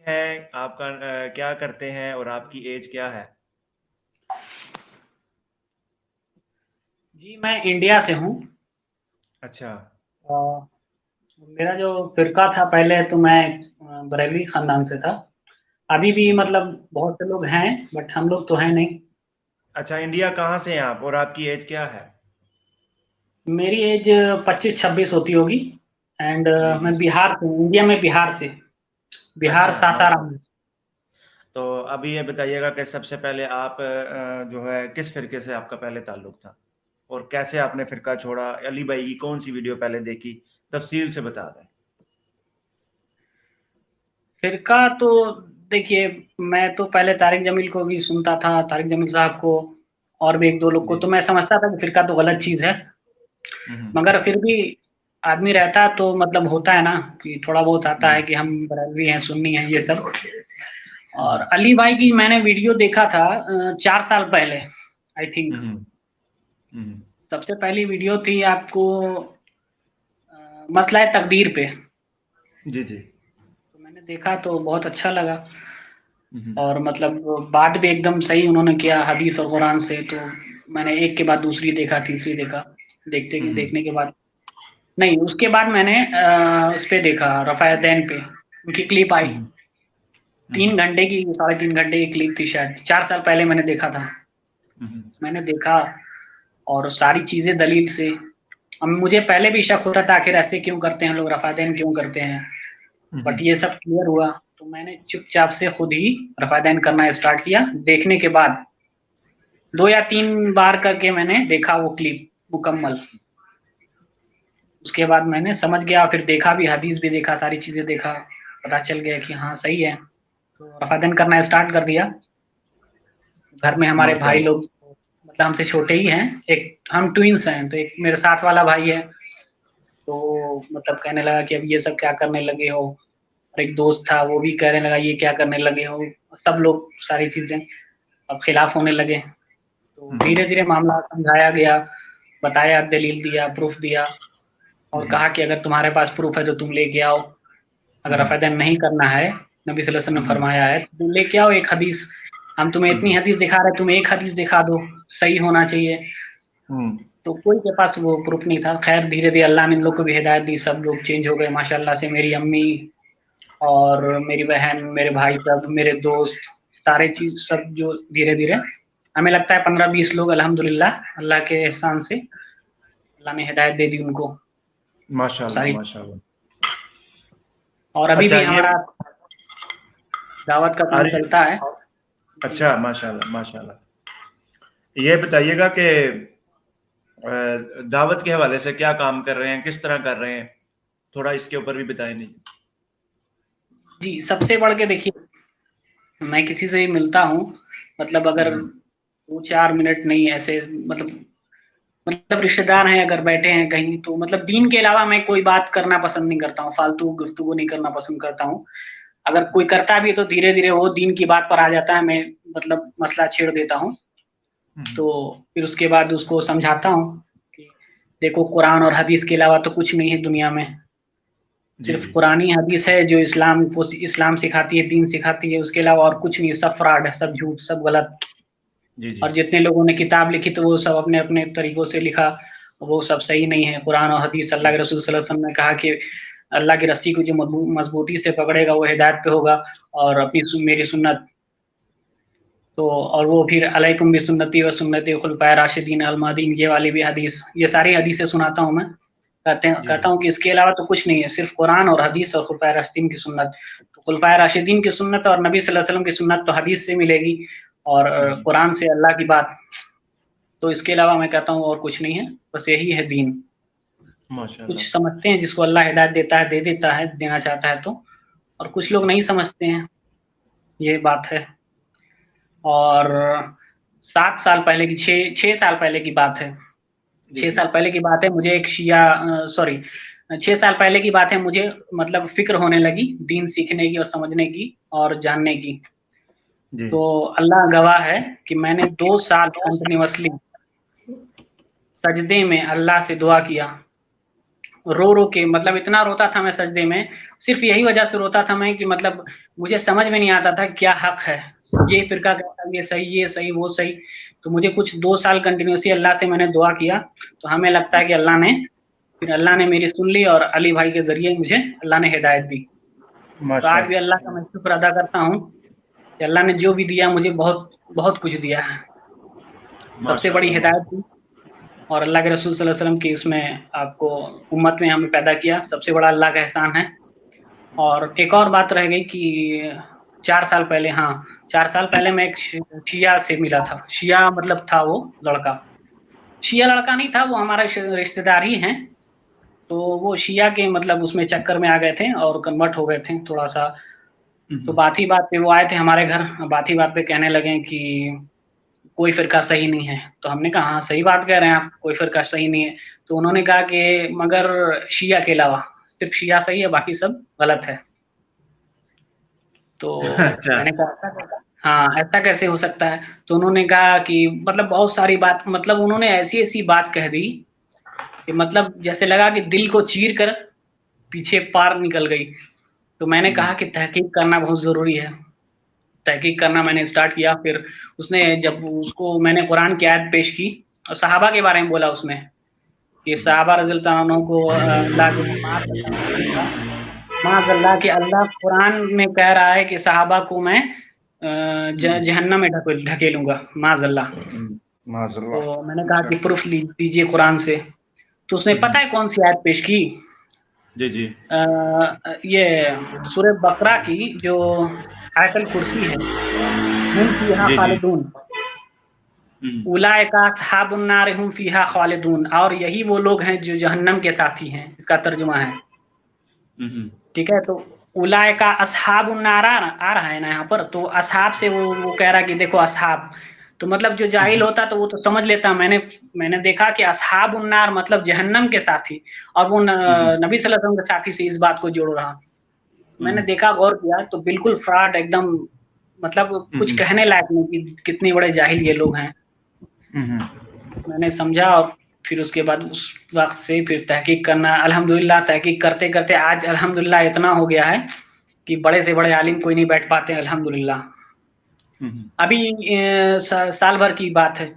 हैं आपका क्या करते हैं और आपकी एज क्या है? जी, मैं इंडिया से हूँ। अच्छा। अ, मेरा जो फ़िरका था पहले तो मैं बरेलवी ख़ानदान से था। अभी भी जी। मतलब बहुत से लोग हैं बट हम लोग तो हैं नहीं। अच्छा, इंडिया कहाँ से हैं आप और आपकी एज क्या है? मेरी एज 25-26 होती होगी एंड जी जी। मैं बिहार से हूँ, इंडिया में बिहार से। बिहार अच्छा, सासाराम। माशाल्लाह। तो अभी ये बताइएगा कि सबसे पहले आप जो है किस फिरके से आपका पहले ताल्लुक था और कैसे आपने फिरका छोड़ा? अली भाई की कौन सी वीडियो पहले देखी? तफसील से बता दें। फ़िरका तो देखिए, मैं तो पहले तारिक जमील को भी सुनता था, तारिक जमील साहब को और भी 1-2 लोग को, जी तो जी। मैं समझता था कि फ़िरका तो गलत चीज़ है। हम्म। मगर फिर भी आदमी रहता तो मतलब होता है ना कि थोड़ा बहुत आता है जी। कि हम बरेलवी हैं, सुन्नी हैं, ये सब। और हम्म अली भाई की मैंने वीडियो देखा था 4 साल पहले, आई थिंक। हम्म। हम्म। सबसे पहली वीडियो थी आपको मसला तकदीर पे। जी जी। तो मैंने देखा तो बहुत अच्छा लगा हम्म और मतलब बात भी एकदम सही उन्होंने किया हदीस और कुरान से। तो मैंने एक के बाद दूसरी देखा, तीसरी देखा, हम्म। देखने के बाद नहीं, उसके बाद मैंने उस पे देखा रफ़ायदैन पे, उनकी क्लिप आई। हम्म। 3 हम्म। घंटे की, साढ़े 3 घंटे की क्लिप थी शायद, 4 साल पहले मैंने देखा था। हम्म। मैंने देखा और सारी चीज़ें दलील से। अब मुझे पहले भी शक होता था आखिर ऐसे क्यों करते हैं लोग, रफ़ादैन क्यों करते हैं? हम्म। बट ये सब क्लियर हुआ, तो मैंने चुपचाप से खुद ही रफ़ादैन करना स्टार्ट किया। देखने के बाद 2 या 3 बार करके मैंने देखा वो क्लिप मुकम्मल। उसके बाद मैंने समझ गया, फिर देखा भी, हदीस भी देखा, सारी चीज़ें देखा, पता चल गया कि हाँ, सही है। तो रफ़ादैन करना स्टार्ट कर दिया। घर में हमारे भाई माशाल्लाह। लोग मतलब हमसे छोटे ही हैं, एक हम ट्विन्स हैं, तो एक मेरे साथ वाला भाई है, तो मतलब कहने लगा कि अब ये सब क्या करने लगे हो? और एक दोस्त था वो भी कहने लगा ये क्या करने लगे हो? सब लोग सारी चीज़ें अब खिलाफ होने लगे। तो हम्म धीरे-धीरे मामला समझाया गया, बताया, दलील दिया, प्रूफ़ दिया और हम्म। कहा कि अगर तुम्हारे पास प्रूफ़ है तो तुम लेके आओ। अगर हम्म रफ़ादन नहीं करना है, नबी सल्लल्लाहु अलैहि वसल्लम ने हम्म। फरमाया है, तो तुम लेके आओ एक हदीस। हम तुम्हें इतनी हम्म हदीस दिखा रहे हैं, तुम एक हदीस दिखा दो, सही होना चाहिए। हम्म। तो कोई के पास वो प्रूफ नहीं था। खैर धीरे-धीरे अल्लाह ने इन लोग को भी हिदायत दी, सब लोग चेंज हो गए माशाअल्लाह से। मेरी अम्मी और मेरी बहन, मेरे भाई सब, मेरे दोस्त, सारे चीज़ सब जो धीरे-धीरे हमें लगता है 15-20 लोग अल्हम्दुलिल्लाह अल्लाह के एहसान से अल्लाह ने हिदायत दे दी उनको। तो माशाल्लाह सारी माशाल्लाह। और अभी अच्छा भी ये हमारा दावत का काम अरे, चलता है। जी। अच्छा माशाल्लाह माशाल्लाह। ये बताइएगा कि दावत के हवाले से क्या काम कर रहे हैं, किस तरह कर रहे हैं? थोड़ा इसके ऊपर भी बताएं। नहीं। जी, सबसे बढ़ के देखिए, मैं किसी से भी मिलता हूँ, मतलब अगर हम्म 2-4 मिनट नहीं ऐसे मतलब रिश्तेदार हैं अगर बैठे हैं कहीं, तो मतलब दीन के अलावा मैं कोई बात करना पसंद नहीं करता हूँ, फालतू गुफ्तगू नहीं करना पसंद करता हूँ। अगर कोई करता भी है तो धीरे-धीरे वो दीन की बात पर आ जाता है, मैं मतलब मसला छेड़ देता हूँ। हम्म। तो फिर उसके बाद उसको समझाता हूँ कि देखो कुरान और हदीस के अलावा तो कुछ नहीं है दुनिया में। जी सिर्फ जी। कुरान ही हदीस है जो इस्लाम सिखाती है, दीन सिखाती है, उसके अलावा और कुछ नहीं, सब फ्रॉड है, सब झूठ, सब गलत। जी जी। और जितने लोगों ने किताब लिखी तो वो सब अपने-अपने तरीकों से लिखा, वो सब सही नहीं है। कुरान और हदीस, अल्लाह के रसूल सल्लल्लाहु अलैहि वसल्लम ने कहा कि अल्लाह की रस्सी को जो मजबूती से पकड़ेगा वो हिदायत पे होगा और मेरी सुन्नत। तो और वो फिर अलैकुम बिसुन्नती व सुन्नति खुलफाए राशिदीन अल महदीन, ये वाली भी हदीस, ये सारी हदीसें सुनाता हूँ मैं। जी कहता जी। हूँ कि इसके अलावा तो कुछ नहीं है, सिर्फ कुरान और हदीस और खुलफाए राशिदीन की सुन्नत। तो खुलफाए राशिदीन की सुन्नत और नबी सल्लल्लाहु अलैहि वसल्लम की सुन्नत तो हदीस से मिलेगी और हम्म। कुरान से अल्लाह की बात। तो इसके अलावा मैं कहता हूँ और कुछ नहीं है, बस यही है दीन। तो कुछ माशाल्लाह। समझते हैं, जिसको अल्लाह हिदायत देता है, दे देता है, देना चाहता है तो, और कुछ लोग नहीं समझते हैं, ये बात है। और 7 साल पहले की 6 साल पहले की बात है। जी 6 जी। साल पहले की बात है, मुझे एक सॉरी 6 साल पहले की बात है, मुझे मतलब फ़िक्र होने लगी दीन सीखने की और समझने की और जानने की। जी। तो अल्लाह गवाह है कि मैंने 2 साल कंटिन्यूअसली सजदे में अल्लाह से दुआ किया, रो रो के, मतलब इतना रोता था मैं सजदे में, सिर्फ यही वजह से रोता था मैं कि मतलब मुझे समझ में नहीं आता था क्या हक है, ये फिरका कहता है ये सही, ये सही, वो सही। तो मुझे कुछ 2 साल कंटिन्यूसली अल्लाह से मैंने दुआ किया, तो हमें लगता है कि अल्लाह ने मेरी सुन ली, और अली भाई के जरिए मुझे अल्लाह ने हिदायत दी। तो आज भी अल्लाह का मैं शुक्र अदा करता हूँ कि अल्लाह ने जो भी दिया मुझे बहुत बहुत कुछ दिया है, सबसे बड़ी माशाल्लाह, हिदायत दी, और अल्लाह के रसूल सल्लल्लाहु अलैहि वसल्लम की इसमें आपको उम्मत में हमें पैदा किया, सबसे बड़ा अल्लाह का एहसान है। और एक और बात रह गई कि 4 साल पहले, हाँ 4 साल पहले मैं एक शिया से मिला था। शिया मतलब था वो लड़का, शिया लड़का नहीं था, वो हमारा रिश्तेदार ही हैं। तो वो शिया के मतलब उसमें चक्कर में आ गए थे और कन्वर्ट हो गए थे थोड़ा सा। तो बात ही बात पे वो आए थे हमारे घर, बात ही बात पे कहने लगे कि कोई फिरका सही नहीं है। तो हमने कहा हाँ सही बात कह रहे हैं आप, कोई फिरका सही नहीं है। तो उन्होंने कहा कि मगर शिया के अलावा सिर्फ शिया सही है, बाकी सब गलत है। तो अच्छा। मैंने कहा ऐसा कैसा? हाँ ऐसा कैसे हो सकता है? तो उन्होंने कहा कि मतलब बहुत सारी बात, मतलब उन्होंने ऐसी ऐसी बात कह दी कि मतलब जैसे लगा कि दिल को चीर कर पीछे पार निकल गई। तो मैंने जी, कहा कि तहकीक करना बहुत जरूरी है। तहकीक करना मैंने स्टार्ट किया। फिर उसने, जब उसको मैंने कुरान की आयत पेश की और सहाबा के बारे में बोला उसमें कि सहाबा रज़ियल्लाहु अन्हु को अल्लाह जो है माज़अल्लाह कि अल्लाह कुरान में कह रहा है कि सहाबा को मैं जहन्नम में ढकेलूंगा, माज़अल्लाह। माशाल्लाह। तो मैंने कहा अच्छा। कि प्रूफ दीजिए कुरान से। तो उसने पता है कौन सी आयत पेश की? जी, जी। ये सूरह बकरा की जो आयतल कुर्सी है, हुम फीहा जी, जी। खालिदून, उलाइका अस्हाबुन नार हुम फीहा खालिदून, और यही वो लोग हैं जो जहन्नम के साथी हैं, इसका तर्जुमा है। ठीक है, तो उलाइका अस्हाबुन नार आ रहा है ना यहाँ पर, तो असहाब से वो कह रहा है कि देखो असहाब, तो मतलब जो जाहिल होता तो वो तो समझ लेता। मैंने देखा कि अस्हाबुन नार मतलब जहन्नम के साथी, और वो नबी सल्लल्लाहु अलैहि वसल्लम के साथी से इस बात को जोड़ रहा। मैंने देखा, गौर किया, तो बिल्कुल फ्रॉड एकदम, मतलब कुछ कहने लायक नहीं कि कितने बड़े जाहिल ये लोग हैं। मैंने समझा, और फिर उसके बाद उस वक्त से फिर तहकीक करना, अल्हम्दुलिल्लाह तहकीक करते करते आज अल्हम्दुलिल्लाह इतना हो गया है कि बड़े से बड़े आलिम कोई नहीं बैठ पाते हैं अल्हम्दुलिल्लाह। अभी साल भर की बात है,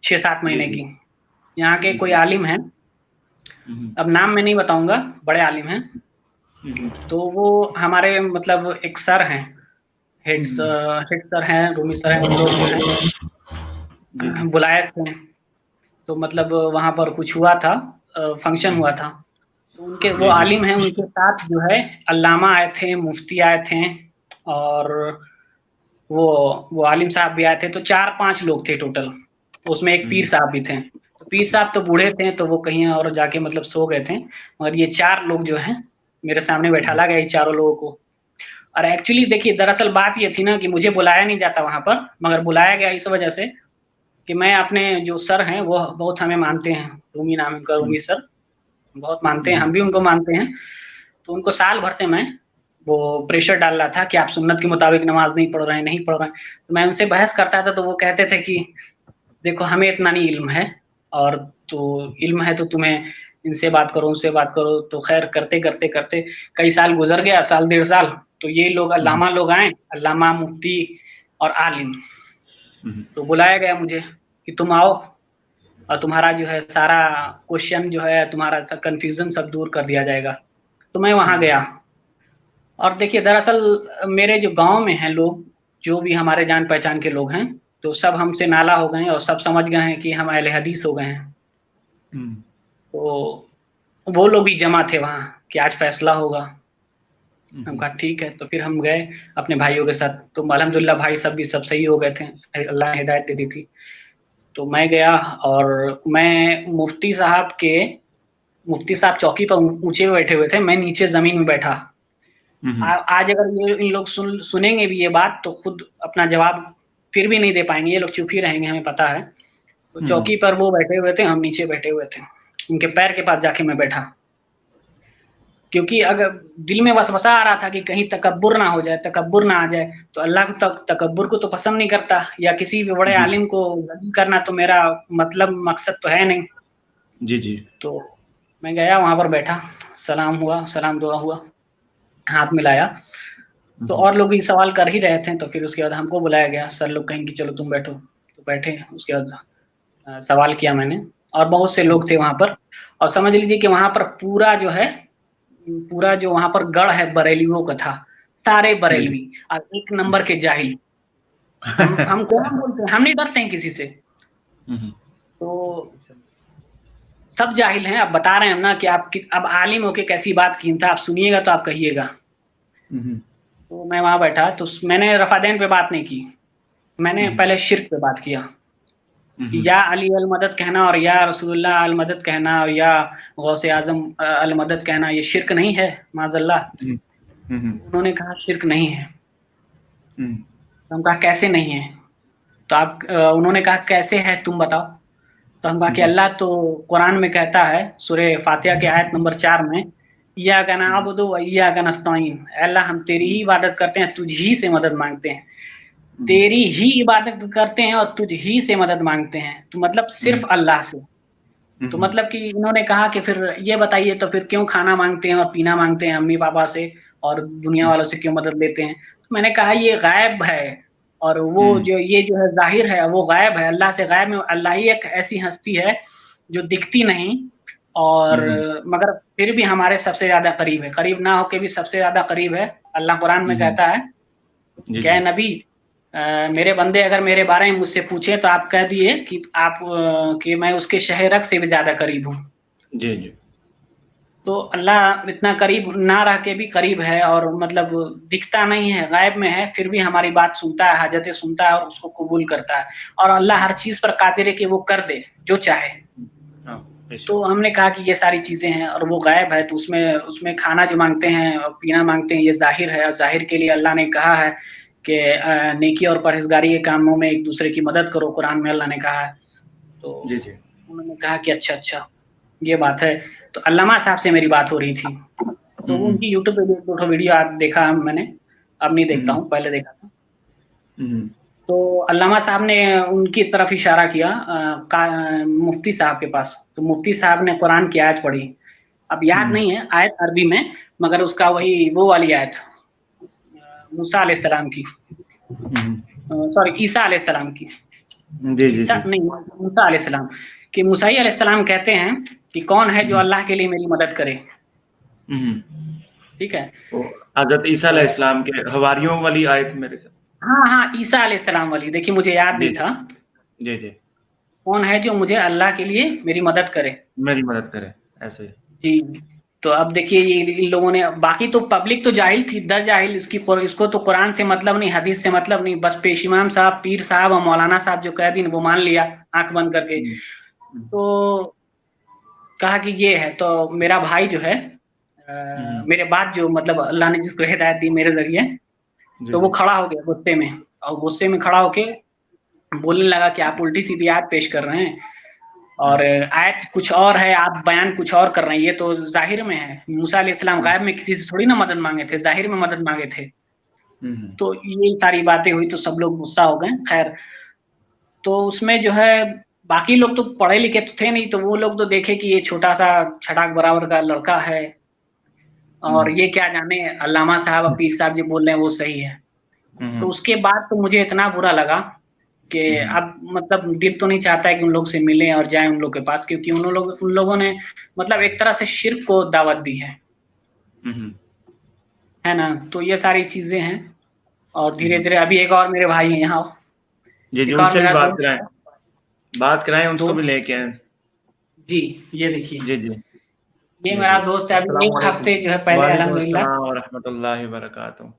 6-7 जी, महीने जी। की, यहाँ के जी, कोई जी। आलिम हैं, अब नाम मैं नहीं बताऊंगा, बड़े आलिम हैं। तो वो हमारे मतलब एक सर हैं, हेड सर हैं, रूमी सर हैं, हम लोग जो जी, जी। हैं बुलाए थे। तो मतलब वहां पर कुछ हुआ था, फंक्शन हुआ था। तो उनके वो जी, जी। आलिम हैं, उनके साथ जो है अल्लामा आए थे, मुफ्ती आए थे, और वो आलिम साहब भी आए थे। तो 4-5 लोग थे टोटल, उसमें एक पीर साहब भी थे। तो पीर साहब तो बूढ़े थे, तो वो कहीं और जाके मतलब सो गए थे, और ये 4 लोग जो हैं मेरे सामने बैठाला गया, इन चारों लोगों को। और एक्चुअली देखिए, दरअसल बात ये थी ना कि मुझे बुलाया नहीं जाता वहां पर, मगर बुलाया गया इस वजह से कि मैं अपने जो सर हैं वो बहुत हमें मानते हैं, रूमी नाम उनका, रूमी सर बहुत मानते हैं, हम भी उनको मानते हैं। तो उनको साल भर से मैं वो प्रेशर डाल रहा था कि आप सुन्नत के मुताबिक नमाज नहीं पढ़ रहे हैं, नहीं पढ़ रहे हैं। तो मैं उनसे बहस करता था, तो वो कहते थे कि देखो हमें इतना नहीं इल्म है, और तो इल्म है तो तुम्हें इनसे बात करो, उनसे बात करो। तो खैर करते करते करते कई साल गुजर गया, साल 1.5 साल। तो ये लोग अल्लामा लोग आए, अल्लामा, मुफ्ती और आलिम। तो बुलाया गया मुझे कि तुम आओ, और तुम्हारा जो है सारा क्वेश्चन जो है, तुम्हारा कंफ्यूजन सब दूर कर दिया जाएगा। तो मैं वहां गया, और देखिए दरअसल मेरे जो गांव में हैं लोग, जो भी हमारे जान पहचान के लोग हैं, तो सब हमसे नाला हो गए हैं, और सब समझ गए हैं कि हम अहले हदीस हो गए हैं। तो वो लोग भी जमा थे वहां कि आज फैसला होगा। हम कहा ठीक है। तो फिर हम गए अपने भाइयों के साथ, तो अल्हम्दुलिल्लाह भाई सब भी सब सही हो गए थे, अल्लाह ने हिदायत दे दी थी। तो मैं गया, और मैं मुफ्ती साहब चौकी पर ऊंचे में बैठे हुए थे, मैं नीचे जमीन में बैठा। आज अगर ये इन लोग सुनेंगे भी ये बात, तो खुद अपना जवाब फिर भी नहीं दे पाएंगे, ये लोग चुप ही रहेंगे, हमें पता है। तो चौकी पर वो बैठे हुए थे, हम नीचे बैठे हुए थे, उनके पैर के पास जाके मैं बैठा। क्योंकि अगर दिल में वसवसा आ रहा था कि कहीं तकब्बुर ना हो जाए, तकब्बुर ना आ जाए, तो अल्लाह को तकब्बुर को तो पसंद नहीं करता, या किसी भी बड़े आलिम को जलील करना तो मेरा मतलब मकसद तो है नहीं। जी, जी। तो मैं गया वहाँ पर बैठा, सलाम हुआ, सलाम दुआ हुआ, हाथ मिलाया, तो और लोग भी सवाल कर ही रहे थे, तो फिर उसके बाद हमको बुलाया गया, सर लोग कहें कि चलो तुम बैठो, तो बैठे। उसके बाद सवाल किया मैंने, और बहुत से लोग थे वहाँ पर, और समझ लीजिए कि वहाँ पर पूरा जो है, पूरा जो वहाँ पर गढ़ है बरेलियों का था, सारे जी। बरेलवी और एक नंबर के जाहिल। हम कौन बोलते हैं, हम नहीं डरते हैं किसी से, तो सब जाहिल हैं। अब बता रहे हैं ना कि आप अब आलिम होके कैसी बात की था, आप सुनिएगा तो आप कहिएगा। तो मैं वहां बैठा, तो मैंने रफादैन पे बात नहीं की, मैंने पहले शिर्क पे बात किया, कि या अली अल मदद कहना और या रसूलुल्लाह अल मदद कहना और या गौसे आजम अल मदद कहना, ये शिर्क नहीं है माज़अल्लाह? उन्होंने कहा शिर्क नहीं है। तो हम कहा कैसे नहीं है? तो आप उन्होंने कहा कैसे है तुम बताओ। तो हम कहा कि अल्लाह तो कुरान में कहता है, सूरे फातिहा के आयत नंबर 4 में, इय्याका नअबुदु व इय्याका नस्तईन, अल्लाह हम तेरी ही इबादत करते हैं, तुझ ही से मदद मांगते हैं, तेरी ही इबादत करते हैं और तुझ ही से मदद मांगते हैं, तो मतलब सिर्फ अल्लाह से। तो मतलब कि इन्होंने कहा कि फिर ये बताइए तो फिर क्यों खाना मांगते हैं और पीना मांगते हैं अम्मी पापा से, और दुनिया वालों से क्यों मदद लेते हैं? तो मैंने कहा ये गायब है, और वो जो ये जो है जाहिर है वो गायब है, अल्लाह से गायब में, अल्लाह ही एक ऐसी हस्ती है जो दिखती नहीं, और मगर फिर भी हमारे सबसे ज्यादा करीब है, करीब ना होके भी सबसे ज्यादा करीब है। अल्लाह कुरान में कहता है, क्या नबी, मेरे बंदे अगर मेरे बारे में मुझसे पूछे तो आप कह दिए कि कि मैं उसके शहरक से भी ज्यादा करीब हूँ। जी जी। तो अल्लाह इतना करीब ना रह के भी करीब है, और मतलब दिखता नहीं है, गायब में है, फिर भी हमारी बात सुनता है, हाजतें सुनता है और उसको कबूल करता है, और अल्लाह हर चीज पर कादिर है कि वो कर दे जो चाहे। तो हमने कहा कि ये सारी चीजें हैं और वो गायब है, तो उसमें उसमें खाना जो मांगते हैं और पीना मांगते हैं ये जाहिर है, और जाहिर के लिए अल्लाह ने कहा है कि नेकी और परहेजगारी के कामों में एक दूसरे की मदद करो, कुरान में अल्लाह ने कहा है। तो उन्होंने कहा कि अच्छा अच्छा ये बात है। तो अल्लामा साहब से मेरी बात हो रही थी, तो उनकी यूट्यूब पे एक दो वीडियो आज देखा मैंने, अब नहीं देखता हूँ, पहले देखा था। तो अल्लामा साहब ने उनकी तरफ इशारा किया मुफ्ती साहब के पास, तो मुफ्ती साहब ने कुरान की आयत पढ़ी, अब याद नहीं है आयत अरबी में, मगर उसका वही वो वाली आयत मूसा अलैहिस्सलाम की, सॉरी ईसा अलैहिस्सलाम की, ईसा नहीं मूसा अलैहिस्सलाम, कि मूसा अलैहिस्सलाम कहते हैं कि कौन है जो अल्लाह के लिए मेरी मदद करे। ठीक है, तो हजरत ईसा अलैहिस्सलाम के हवारियों वाली आयत मेरे से, हाँ ईसा अलैहिस्सलाम वाली, देखिए मुझे याद नहीं था। जी जी। कौन है जो मुझे अल्लाह के लिए मेरी मदद करे, मेरी मदद करे, ऐसे जी। तो अब देखिए ये इन लोगों ने, बाकी तो पब्लिक तो जाहिल थी, दर जाहिल, इसको तो कुरान से मतलब नहीं, हदीस से मतलब नहीं, बस पेश इमाम साहब, पीर साहब और मौलाना साहब जो कह दिन वो मान लिया आंख बंद करके। तो कहा कि ये है, तो मेरा भाई जो है मेरे बाद जो मतलब अल्लाह ने जिसको हिदायत दी मेरे जरिए, तो वो खड़ा हो गया गुस्से में, और गुस्से में खड़ा होके बोलने लगा कि आप उल्टी सीधी आयत पेश कर रहे हैं, और आयत कुछ और है, आप बयान कुछ और कर रहे हैं, ये तो जाहिर में है, मूसा अलैहिस्सलाम गायब में किसी से थोड़ी ना मदद मांगे थे, जाहिर में मदद मांगे थे। तो ये सारी बातें हुई, तो सब लोग गुस्सा हो गए। खैर, तो उसमें जो है बाकी लोग तो पढ़े लिखे तो थे नहीं, तो वो लोग तो देखे कि ये छोटा सा छटाक बराबर का लड़का है, और ये क्या जाने अल्लामा साहब और पीर साहब जो बोल रहे हैं वो सही है। तो उसके बाद तो मुझे इतना बुरा लगा कि अब मतलब दिल तो नहीं चाहता है कि उन लोग से मिलें और जाएं उन लोग के पास, क्योंकि उन लोगों ने मतलब एक तरह से शिर्क को दावत दी है ना। तो ये सारी चीजें हैं, और धीरे धीरे अभी एक और मेरे भाई हैं यहाँ, जी जी, एक और उनसे भी मेरा बात कराएं, उनको भी लेके आए। जी ये देखिए, जी जी, ये मेरा दोस्त है, अभी एक हफ्ते जो है पहले अल्हम्दुलिल्लाह। वालेकुम अस्सलाम व रहमतुल्लाहि व बरकातुहू।